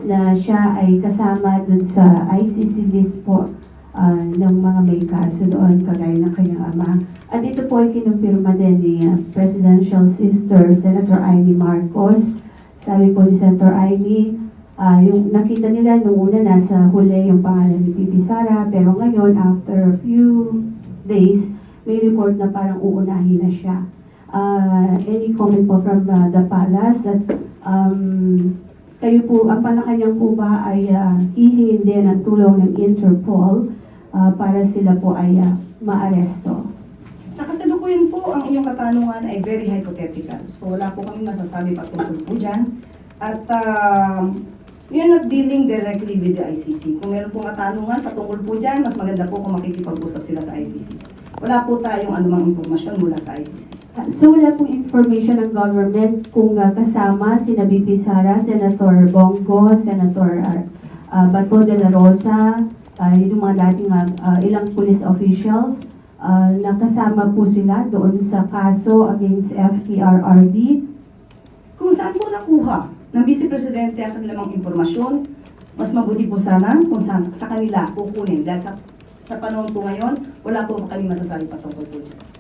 na siya ay kasama dun sa ICC list po ng mga may kaso doon, kagaya ng kanyang ama. At ito po ay kinumpirma din ni Presidential Sister Senator Amy Marcos. Sabi po ni Senator Amy, yung nakita nila nung una nasa huli yung pangalan ni Pipi Sara, pero ngayon after a few days, may report na parang uunahin na siya. Any comment po from the palace at kayo po, ang palakanyang po ba ay hihingin din ang tulong ng Interpol para sila po ay maaresto? Sa kasalukuyan po, ang inyong katanungan ay very hypothetical. So wala po kami masasabi patungkol po dyan. At we are not dealing directly with the ICC. Kung meron pong katanungan patungkol po dyan, mas maganda po kung makikipag-usap sila sa ICC. Wala po tayong anumang impormasyon mula sa ICC. So wala pong information ng government kung kasama sina BP Sara, Senator Bongo, Senator Bato de la Rosa, yung mga dating ilang police officials, nakasama po sila doon sa kaso against FPRRD. Kung saan po nakuha ng Vice Presidente ang kanilang impormasyon, mas mabuti po sana kung sa kanila kukunin. Dahil sa panahon po ngayon, wala po kami masasabi patungkol po dyan.